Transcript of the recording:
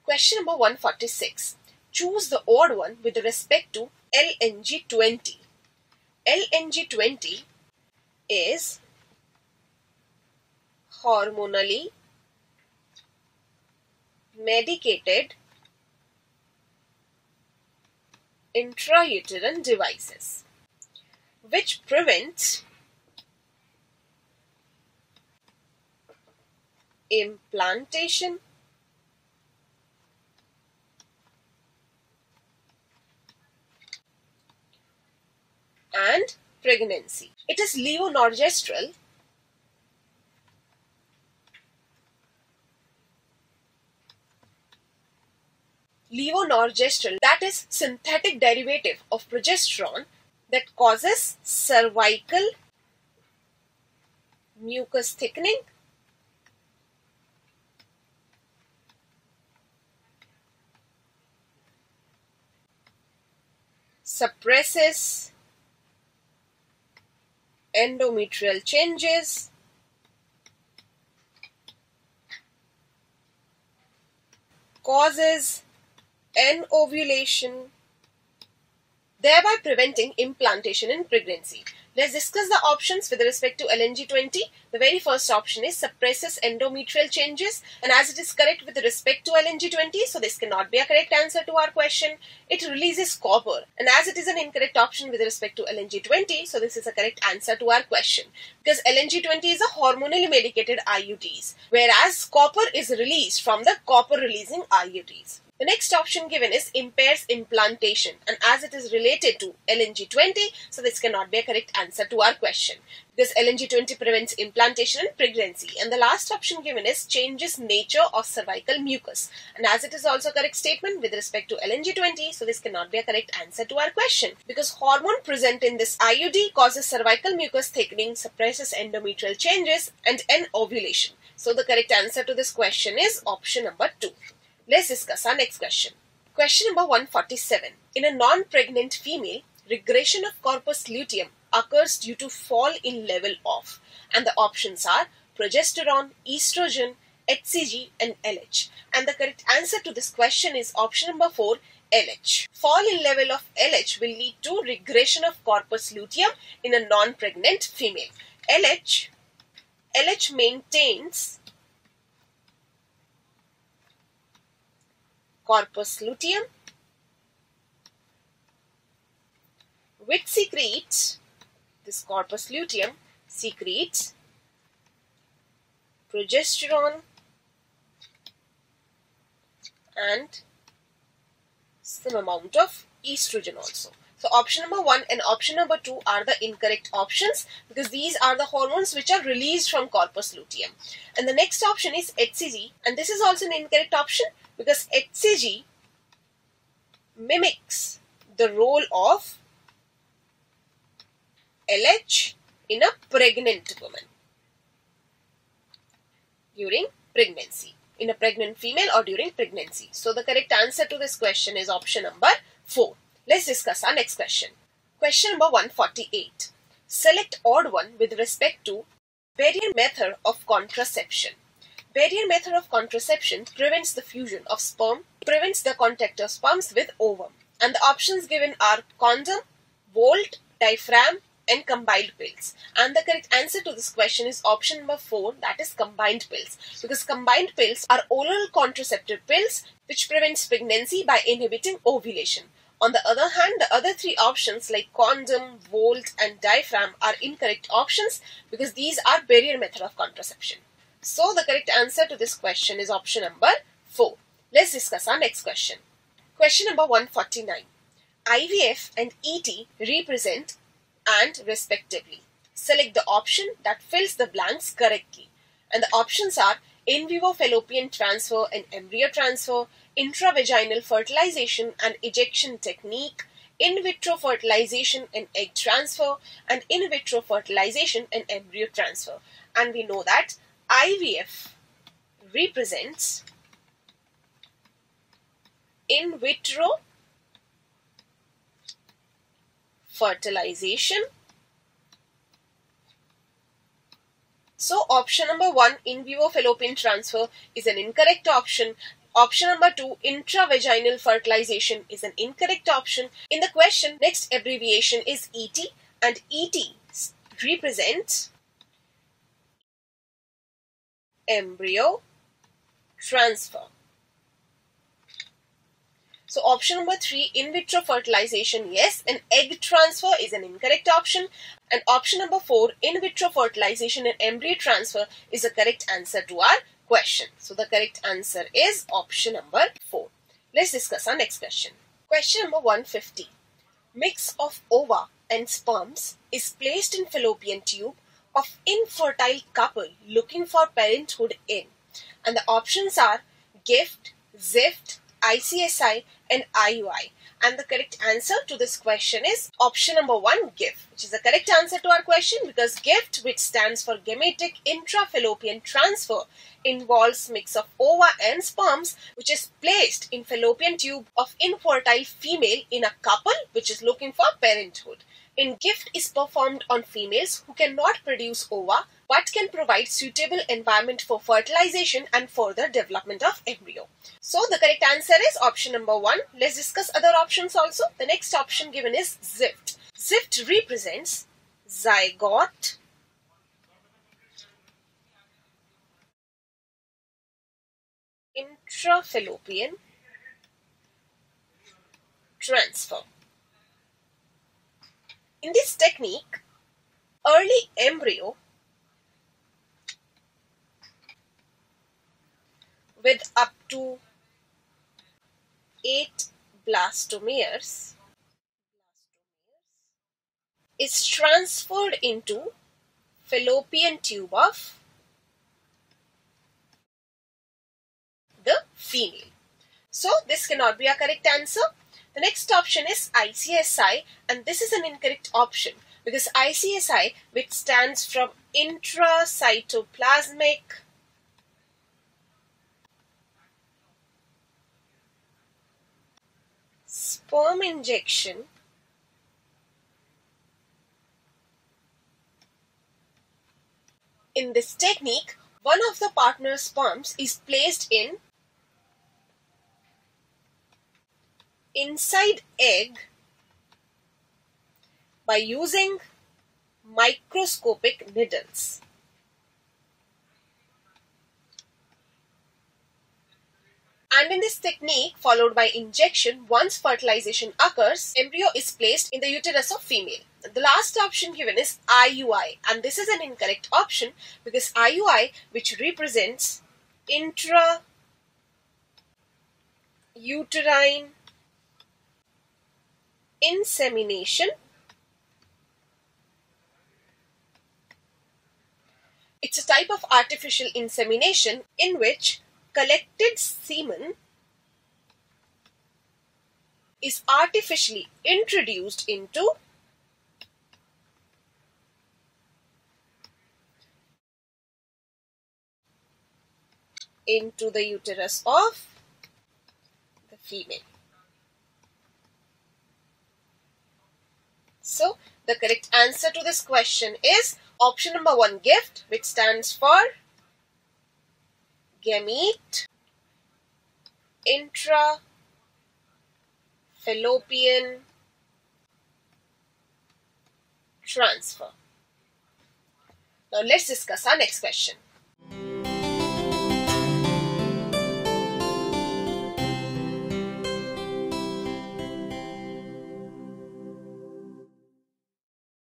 Question number 146. Choose the odd one with respect to LNG20. LNG20 is hormonally medicated intrauterine devices which prevent implantation and pregnancy. It is levonorgestrel that is synthetic derivative of progesterone that causes cervical mucus thickening, suppresses endometrial changes, causes anovulation, thereby preventing implantation in pregnancy. Let's discuss the options with respect to LNG20. The very first option is suppresses endometrial changes, and as it is correct with respect to LNG20, so this cannot be a correct answer to our question. It releases copper, and as it is an incorrect option with respect to LNG20, so this is a correct answer to our question, because LNG20 is a hormonally medicated IUDs, whereas copper is released from the copper releasing IUDs. The next option given is impairs implantation, and as it is related to LNG20, so this cannot be a correct answer to our question, because LNG20 prevents implantation and pregnancy. And the last option given is changes nature of cervical mucus, and as it is also a correct statement with respect to LNG20, so this cannot be a correct answer to our question, because hormone present in this IUD causes cervical mucus thickening, suppresses endometrial changes and anovulation. So the correct answer to this question is option number 2. Let's discuss our next question. Question number 147. In a non-pregnant female, regression of corpus luteum occurs due to fall in level of, and the options are progesterone, estrogen, HCG and LH. And the correct answer to this question is option number 4, LH. Fall in level of LH will lead to regression of corpus luteum in a non-pregnant female. LH maintains corpus luteum, which secretes, this corpus luteum secretes progesterone and some amount of estrogen also. So option number 1 and option number 2 are the incorrect options, because these are the hormones which are released from corpus luteum. And the next option is HCG, and this is also an incorrect option, because HCG mimics the role of LH in a pregnant woman during pregnancy, in a pregnant female or during pregnancy. So the correct answer to this question is option number 4. Let's discuss our next question. Question number 148. Select odd one with respect to barrier method of contraception. Barrier method of contraception prevents the fusion of sperm, prevents the contact of sperms with ovum. And the options given are condom, volt, diaphragm and combined pills. And the correct answer to this question is option number 4, that is combined pills. Because combined pills are oral contraceptive pills which prevents pregnancy by inhibiting ovulation. On the other hand, the other 3 options like condom, volt and diaphragm are incorrect options, because these are barrier method of contraception. So the correct answer to this question is option number 4. Let's discuss our next question. Question number 149. IVF and ET represent and respectively. Select the option that fills the blanks correctly. And the options are in vivo fallopian transfer and embryo transfer, intravaginal fertilization and ejection technique, in vitro fertilization and egg transfer, and in vitro fertilization and embryo transfer. And we know that IVF represents in vitro fertilization. So option number 1, in vivo fallopian transfer, is an incorrect option. Option number 2, intravaginal fertilization, is an incorrect option. In the question, next abbreviation is ET, and ET represents embryo transfer. So option number 3, in vitro fertilization, yes, and egg transfer is an incorrect option. And option number 4, in vitro fertilization and embryo transfer is the correct answer to our question. So the correct answer is option number 4. Let's discuss our next question. Question number 150. Mix of ova and sperms is placed in fallopian tube of infertile couple looking for parenthood in. And the options are GIFT, ZIFT, ICSI and IUI. And the correct answer to this question is option number 1, GIFT, which is the correct answer to our question, because GIFT, which stands for gametic intrafallopian transfer, involves mix of ova and sperms which is placed in fallopian tube of infertile female in a couple which is looking for parenthood. In GIFT is performed on females who cannot produce ova but can provide suitable environment for fertilization and further development of embryo. So the correct answer is option number 1. Let's discuss other options also. The next option given is ZIFT. ZIFT represents zygote, intrafallopian transfer. In this technique, early embryo with up to 8 blastomeres is transferred into fallopian tube of the female. So this cannot be a correct answer. The next option is ICSI, and this is an incorrect option because ICSI, which stands from intracytoplasmic sperm injection, in this technique, one of the partner's sperms is placed inside egg by using microscopic needles. And in this technique, followed by injection, once fertilization occurs, embryo is placed in the uterus of female. The last option given is IUI, and this is an incorrect option because IUI, which represents intrauterine insemination, it's a type of artificial insemination in which collected semen is artificially introduced into the uterus of the female. So the correct answer to this question is option number 1, GIFT, which stands for gamete intrafallopian transfer. Now let's discuss our next question.